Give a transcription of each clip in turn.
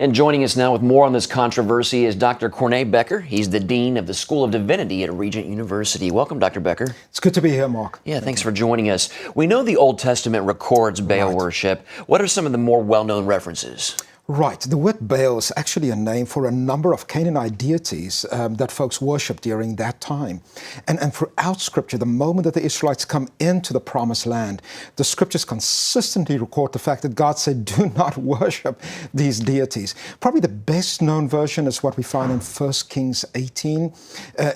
And joining us now with more on this controversy is Dr. Corné Bekker. He's the Dean of the School of Divinity at Regent University. Welcome, Dr. Bekker. It's good to be here, Mark. Yeah, thanks for joining us. We know the Old Testament records Baal worship. What are some of the more well-known references? Right. The word Baal is actually a name for a number of Canaanite deities that folks worshipped during that time. And throughout Scripture, the moment that the Israelites come into the Promised Land, the Scriptures consistently record the fact that God said, do not worship these deities. Probably the best known version is what we find in 1 Kings 18,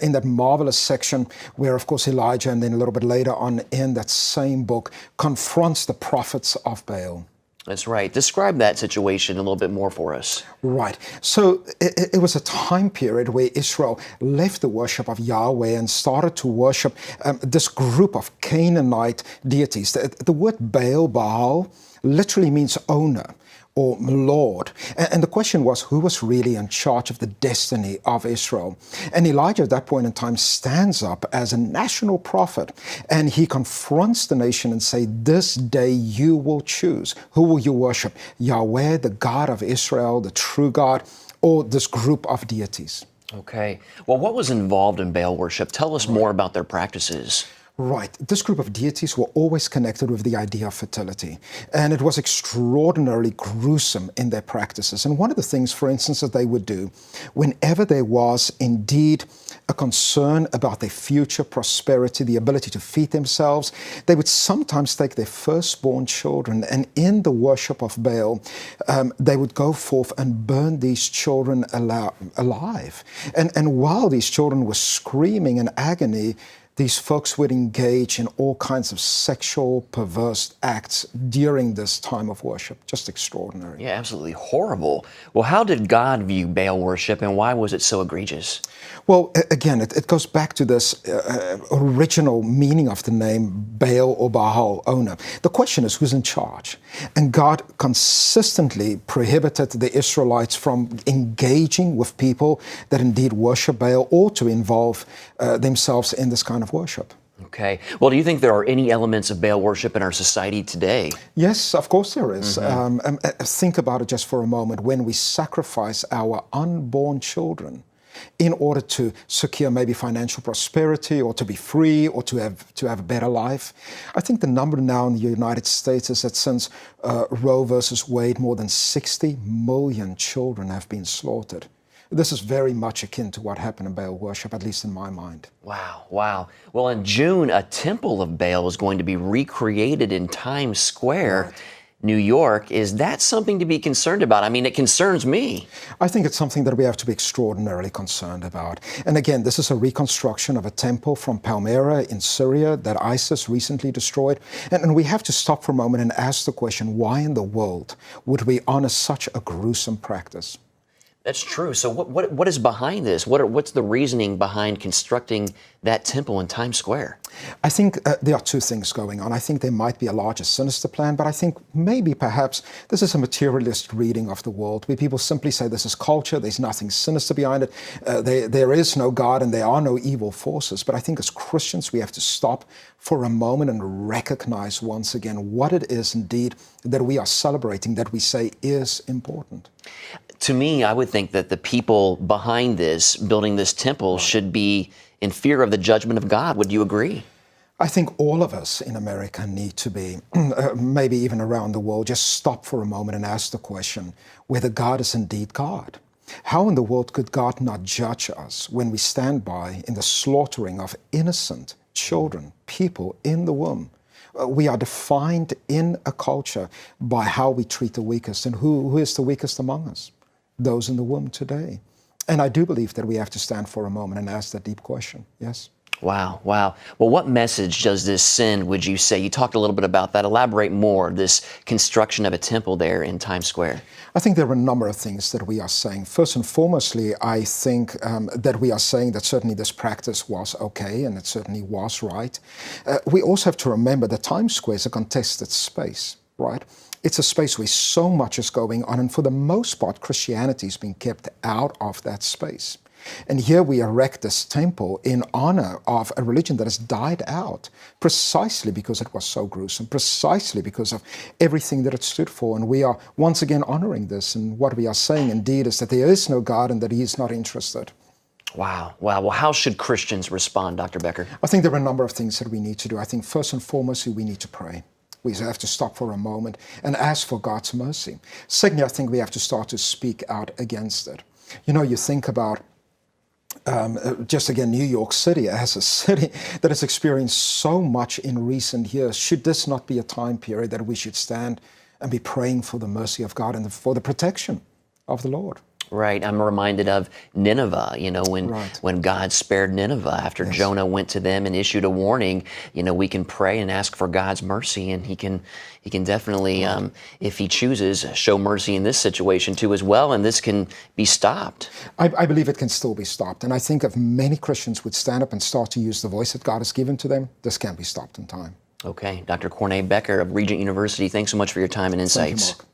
in that marvelous section where, of course, Elijah, and then a little bit later on in that same book, confronts the prophets of Baal. That's right. Describe that situation a little bit more for us. Right. So it was a time period where Israel left the worship of Yahweh and started to worship this group of Canaanite deities. The word Baal literally means owner or Lord. And the question was, who was really in charge of the destiny of Israel? And Elijah at that point in time stands up as a national prophet, and he confronts the nation and say, this day you will choose. Who will you worship? Yahweh, the God of Israel, the true God, or this group of deities? Okay. Well, what was involved in Baal worship? Tell us more about their practices. Right. This group of deities were always connected with the idea of fertility, and it was extraordinarily gruesome in their practices. And one of the things, for instance, that they would do whenever there was indeed a concern about their future prosperity, the ability to feed themselves, they would sometimes take their firstborn children, and in the worship of Baal, they would go forth and burn these children alive. And while these children were screaming in agony, these folks would engage in all kinds of sexual, perverse acts during this time of worship. Just extraordinary. Yeah, absolutely horrible. Well, how did God view Baal worship, and why was it so egregious? Well, again, it goes back to this original meaning of the name Baal or Baal, owner. The question is, who's in charge? And God consistently prohibited the Israelites from engaging with people that indeed worship Baal or to involve themselves in this kind of worship. Okay. Well, do you think there are any elements of Baal worship in our society today? Yes, of course there is. Think about it just for a moment. When we sacrifice our unborn children in order to secure maybe financial prosperity or to be free or to have a better life. I think the number now in the United States is that since Roe versus Wade, more than 60 million children have been slaughtered. This is very much akin to what happened in Baal worship, at least in my mind. Wow, wow. Well, in June, a temple of Baal is going to be recreated in Times Square, New York. Is that something to be concerned about? I mean, it concerns me. I think it's something that we have to be extraordinarily concerned about. And again, this is a reconstruction of a temple from Palmyra in Syria that ISIS recently destroyed. And we have to stop for a moment and ask the question, why in the world would we honor such a gruesome practice? That's true. So what is behind this? What's the reasoning behind constructing that temple in Times Square? I think there are two things going on. I think there might be a larger, sinister plan, but I think maybe perhaps this is a materialist reading of the world where people simply say this is culture, there's nothing sinister behind it, there is no God and there are no evil forces. But I think as Christians we have to stop for a moment and recognize once again what it is indeed that we are celebrating, that we say is important. To me, I would think that the people behind this, building this temple, should be in fear of the judgment of God. Would you agree? I think all of us in America need to be, maybe even around the world, just stop for a moment and ask the question whether God is indeed God. How in the world could God not judge us when we stand by in the slaughtering of innocent children, people in the womb? We are defined in a culture by how we treat the weakest. And who is the weakest among us? Those in the womb today. And I do believe that we have to stand for a moment and ask that deep question. Yes? Wow, wow. Well, what message does this send, would you say? You talked a little bit about that. Elaborate more, this construction of a temple there in Times Square. I think there are a number of things that we are saying. First and foremostly, I think that we are saying that certainly this practice was okay and it certainly was right. We also have to remember that Times Square is a contested space, right? It's a space where so much is going on, and for the most part, Christianity is being kept out of that space. And here we erect this temple in honor of a religion that has died out precisely because it was so gruesome, precisely because of everything that it stood for. And we are once again honoring this. And what we are saying indeed is that there is no God and that he is not interested. Wow. Well, how should Christians respond, Dr. Bekker? I think there are a number of things that we need to do. I think first and foremost, we need to pray. We have to stop for a moment and ask for God's mercy. Secondly, I think we have to start to speak out against it. You know, you think about just again, New York City as a city that has experienced so much in recent years. Should this not be a time period that we should stand and be praying for the mercy of God and for the protection of the Lord? Right. I'm reminded of Nineveh, when God spared Nineveh after Jonah went to them and issued a warning. We can pray and ask for God's mercy, and he can definitely, if he chooses, show mercy in this situation too as well, and this can be stopped. I believe it can still be stopped, and I think if many Christians would stand up and start to use the voice that God has given to them, this can be stopped in time. Okay. Dr. Corné Bekker of Regent University, thanks so much for your time and insights. Thank you, Mark.